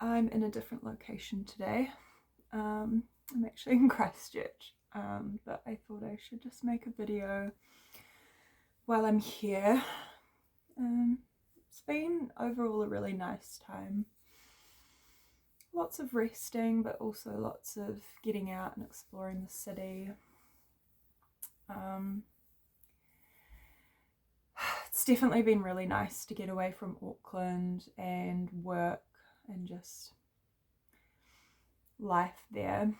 I'm in a different location today. I'm actually in Christchurch, but I thought I should just make a video while I'm here. It's been overall a really nice time. Lots of resting, but also lots of getting out and exploring the city. It's definitely been really nice to get away from Auckland and work and just life there.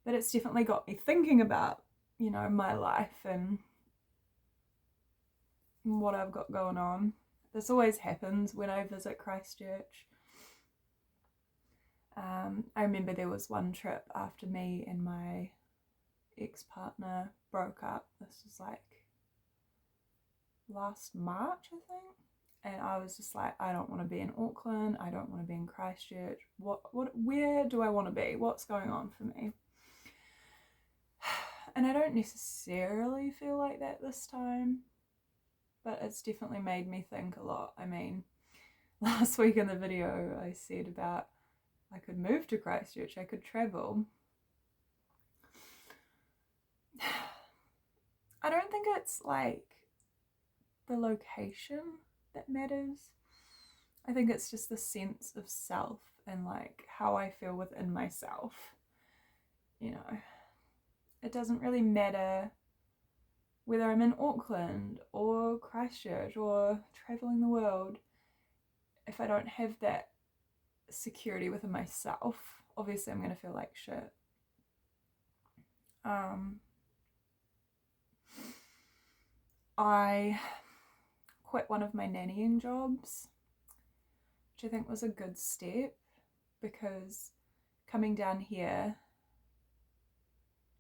But it's definitely got me thinking about, my life and what I've got going on. This always happens when I visit Christchurch. I remember there was one trip after me and my ex-partner broke up. This was like last March, I think. And I was just like, I don't want to be in Auckland. I don't want to be in Christchurch. Where do I want to be? What's going on for me? And I don't necessarily feel like that this time, but it's definitely made me think a lot. I mean, last week in the video I said about I could move to Christchurch, I could travel. I don't think it's like the location that matters. I think it's just the sense of self and like how I feel within myself. It doesn't really matter whether I'm in Auckland or Christchurch or traveling the world. If I don't have that security within myself, obviously I'm going to feel like shit. I quit one of my nannying jobs, which I think was a good step, because coming down here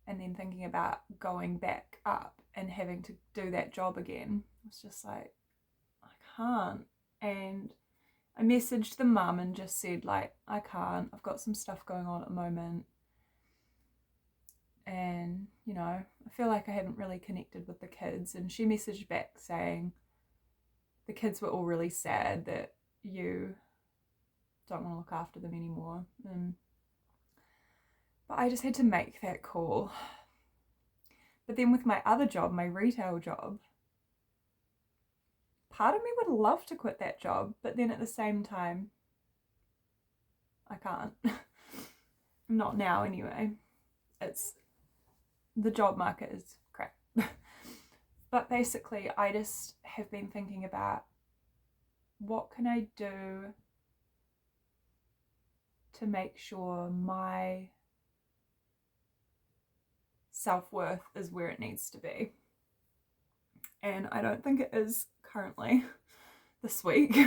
and then thinking about going back up and having to do that job again was just like, I can't. And I messaged the mum and just said, like, I can't, I've got some stuff going on at the moment. And, I feel like I haven't really connected with the kids. And she messaged back saying the kids were all really sad that you don't want to look after them anymore. But I just had to make that call. But then with my other job, my retail job, part of me would love to quit that job, but then at the same time, I can't. Not now anyway. The job market is crap. But basically, I just have been thinking about what can I do to make sure my self-worth is where it needs to be. And I don't think it is currently this week.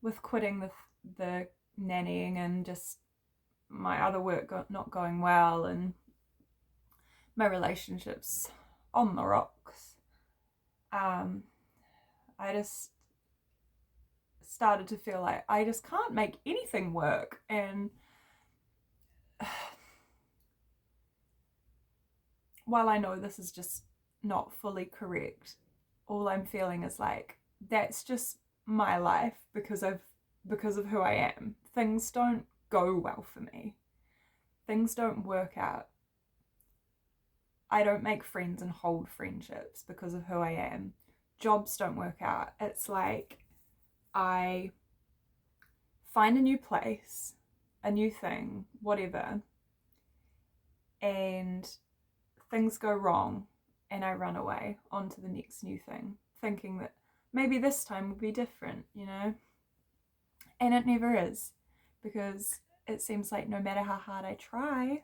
With quitting the nannying and just my other work not going well and my relationships on the rocks, I just started to feel like I just can't make anything work. And while I know this is just not fully correct, all I'm feeling is like, that's just my life because of who I am. Things don't go well for me. Things don't work out. I don't make friends and hold friendships because of who I am. Jobs don't work out. It's like I find a new place, a new thing, whatever, and things go wrong and I run away onto the next new thing, thinking that maybe this time will be different, And it never is, because it seems like no matter how hard I try,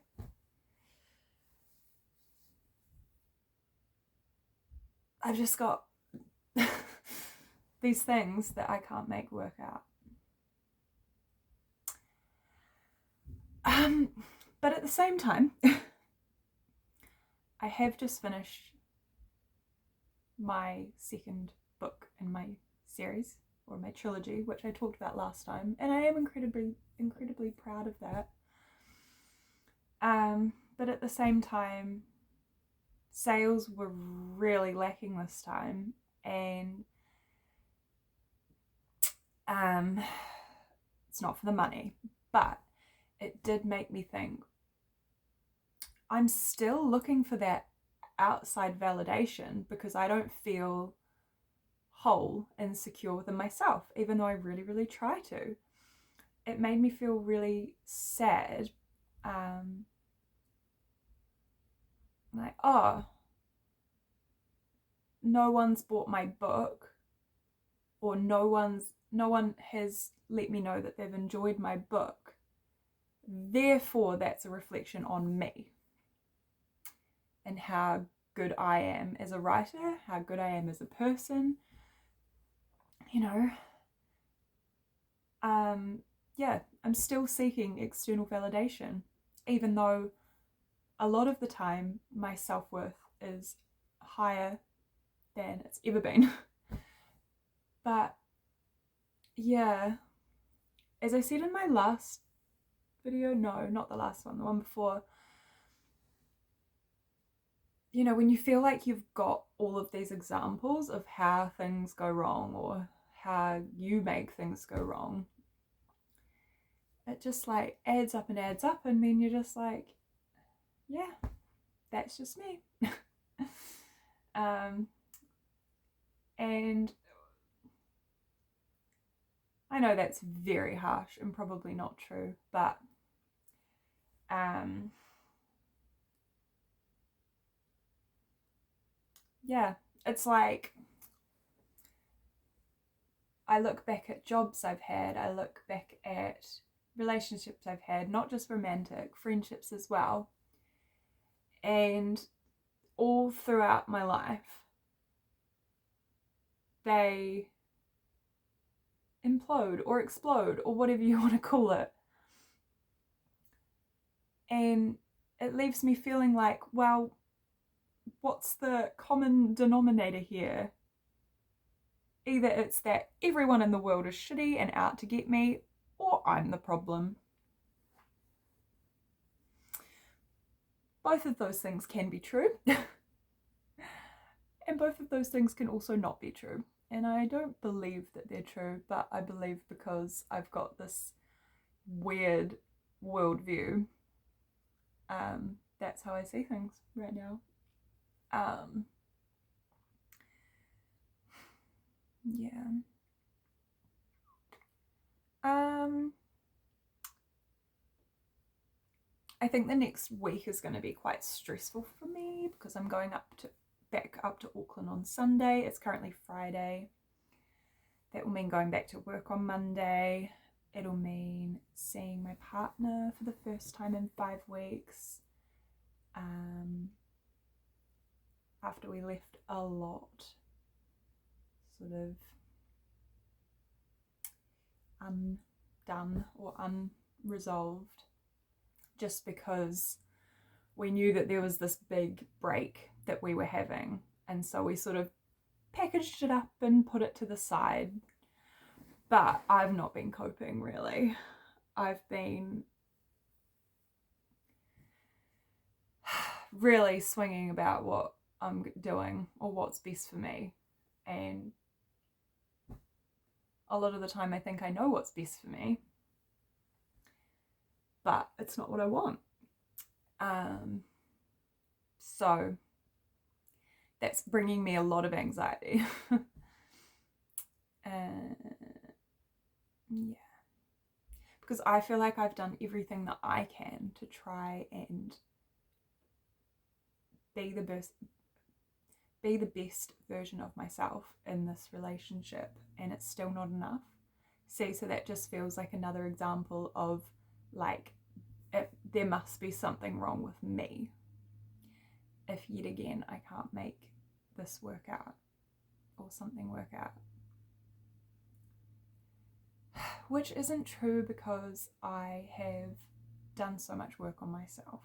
I've just got these things that I can't make work out. But at the same time, I have just finished my second book in my series, or my trilogy, which I talked about last time, and I am incredibly proud of that. But at the same time, sales were really lacking this time, And it's not for the money, but it did make me think, I'm still looking for that outside validation because I don't feel whole and secure within myself, even though I really, really try to. It made me feel really sad. Like, oh, no one's bought my book, or no one has let me know that they've enjoyed my book. Therefore, that's a reflection on me and how good I am as a writer, how good I am as a person. You know, yeah, I'm still seeking external validation, even though a lot of the time my self-worth is higher than it's ever been. But yeah, as I said in my last video, no, not the last one, the one before, you know, when you feel like you've got all of these examples of how things go wrong or how you make things go wrong, it just like adds up, and then you're just like, yeah, that's just me. And I know that's very harsh and probably not true, but yeah, it's like I look back at jobs I've had, I look back at relationships I've had, not just romantic, friendships as well. And all throughout my life, they implode or explode or whatever you want to call it. And it leaves me feeling like, well, what's the common denominator here? Either it's that everyone in the world is shitty and out to get me, or I'm the problem. Both of those things can be true. And both of those things can also not be true. And I don't believe that they're true, but I believe because I've got this weird worldview. That's how I see things right now. Yeah. I think the next week is going to be quite stressful for me because I'm going back up to Auckland on Sunday. It's currently Friday. That will mean going back to work on Monday. It'll mean seeing my partner for the first time in 5 weeks. After we left a lot sort of undone or unresolved, just because we knew that there was this big break that we were having, and so we sort of packaged it up and put it to the side. But I've not been coping, really. I've been really swinging about what I'm doing or what's best for me, and a lot of the time I think I know what's best for me, but it's not what I want. So that's bringing me a lot of anxiety. Yeah, because I feel like I've done everything that I can to try and be the best version of myself in this relationship, and it's still not enough. See, so that just feels like another example of like there must be something wrong with me if yet again I can't make this work out or something work out. Which isn't true because I have done so much work on myself,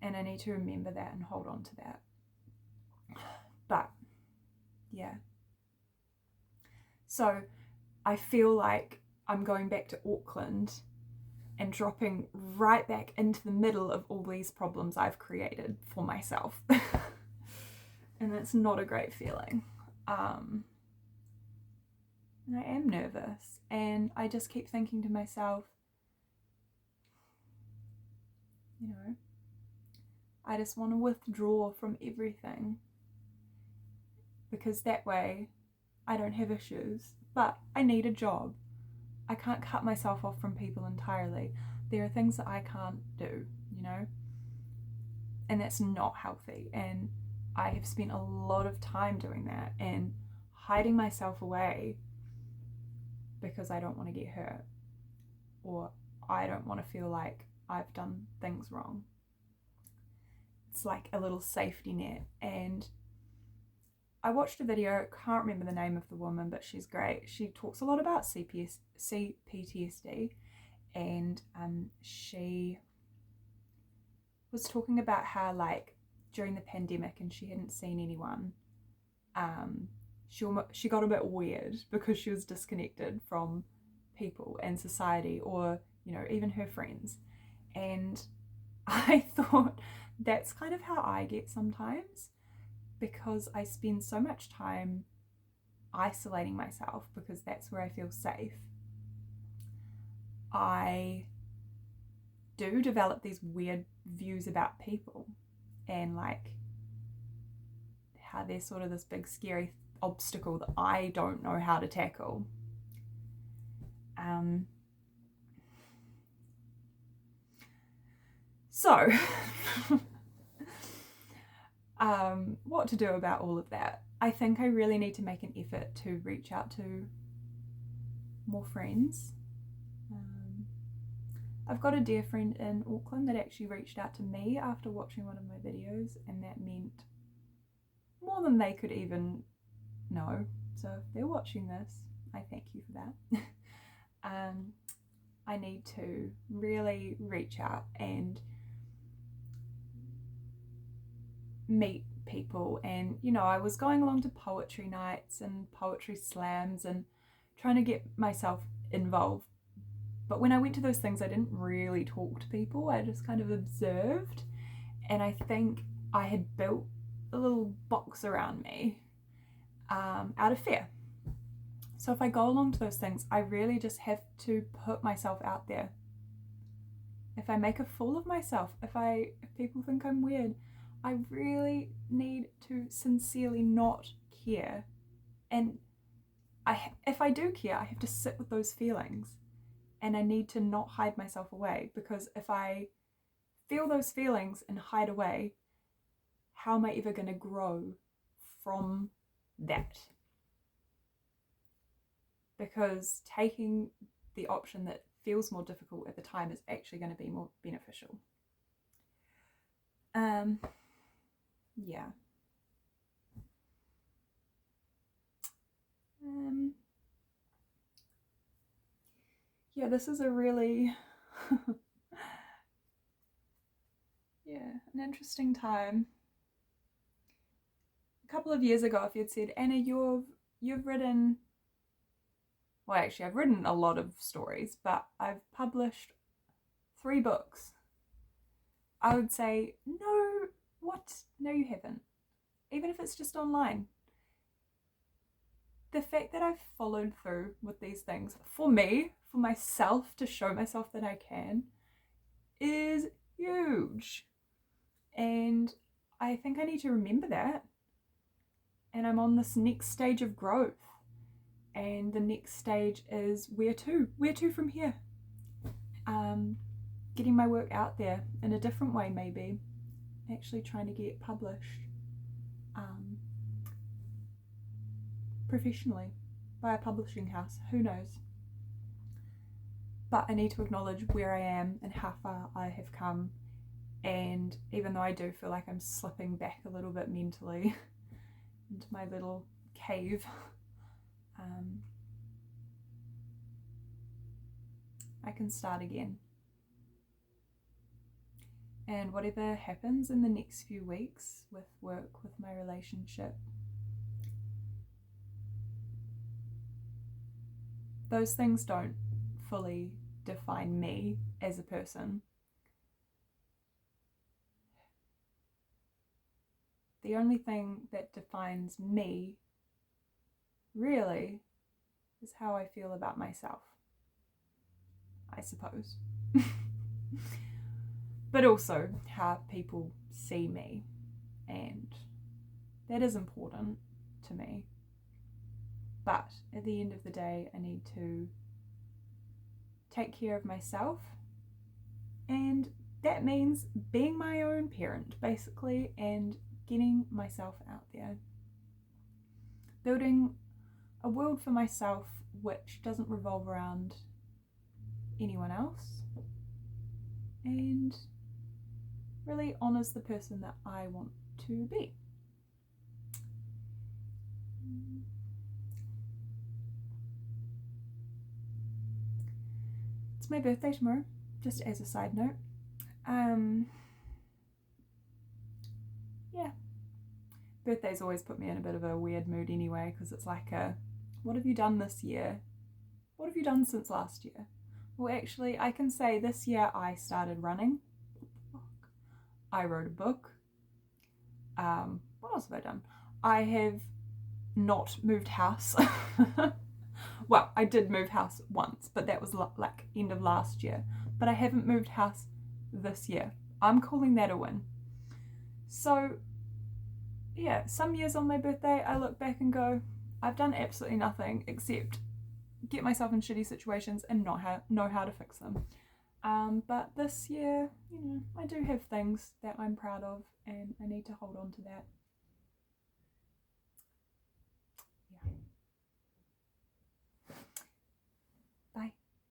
and I need to remember that and hold on to that. But yeah, so I feel like I'm going back to Auckland and dropping right back into the middle of all these problems I've created for myself. And that's not a great feeling. And I am nervous, and I just keep thinking to myself, you know, I just want to withdraw from everything, because that way I don't have issues. But I need a job. I can't cut myself off from people entirely. There are things that I can't do, you know, and that's not healthy. And I have spent a lot of time doing that and hiding myself away because I don't want to get hurt, or I don't want to feel like I've done things wrong. It's like a little safety net. And I watched a video, can't remember the name of the woman, but she's great. She talks a lot about CPTSD, and she was talking about how, like, during the pandemic and she hadn't seen anyone, she got a bit weird because she was disconnected from people and society, or, you know, even her friends. And I thought that's kind of how I get sometimes, because I spend so much time isolating myself because that's where I feel safe. I do develop these weird views about people, and like how they're sort of this big scary obstacle that I don't know how to tackle. So what to do about all of that? I think I really need to make an effort to reach out to more friends. I've got a dear friend in Auckland that actually reached out to me after watching one of my videos, and that meant more than they could even know. So if they're watching this, I thank you for that. I need to really reach out and meet people. And, you know, I was going along to poetry nights and poetry slams and trying to get myself involved. But when I went to those things, I didn't really talk to people. I just kind of observed. And I think I had built a little box around me out of fear. So if I go along to those things, I really just have to put myself out there. If I make a fool of myself, if people think I'm weird, I really need to sincerely not care. And if I do care, I have to sit with those feelings, and I need to not hide myself away, because if I feel those feelings and hide away, how am I ever going to grow from that? Because taking the option that feels more difficult at the time is actually going to be more beneficial. Yeah. Yeah, this is a really an interesting time. A couple of years ago, if you'd said, Anna, you've written, well, actually I've written a lot of stories, but I've published 3 books, I would say, no, what? No, you haven't. Even if it's just online. The fact that I've followed through with these things for me, for myself, to show myself that I can, is huge. And I think I need to remember that. And I'm on this next stage of growth. And the next stage is where to? Where to from here? Getting my work out there in a different way, maybe. Actually trying to get published professionally by a publishing house. Who knows? But I need to acknowledge where I am and how far I have come. And even though I do feel like I'm slipping back a little bit mentally into my little cave, I can start again. And whatever happens in the next few weeks with work, with my relationship, those things don't fully define me as a person. The only thing that defines me really is how I feel about myself, I suppose. But also how people see me, and that is important to me. But at the end of the day, I need to take care of myself, and that means being my own parent, basically, and getting myself out there. Building a world for myself which doesn't revolve around anyone else, and really honours the person that I want to be. It's my birthday tomorrow, just as a side note. Yeah. Birthdays always put me in a bit of a weird mood anyway, because it's like what have you done this year? What have you done since last year? Well, actually, I can say this year I started running. I wrote a book. What else have I done? I have not moved house. Well, I did move house once, but that was like end of last year. But I haven't moved house this year. I'm calling that a win. So, yeah, some years on my birthday, I look back and go, I've done absolutely nothing except get myself in shitty situations and not know how to fix them. But this year, I do have things that I'm proud of, and I need to hold on to that.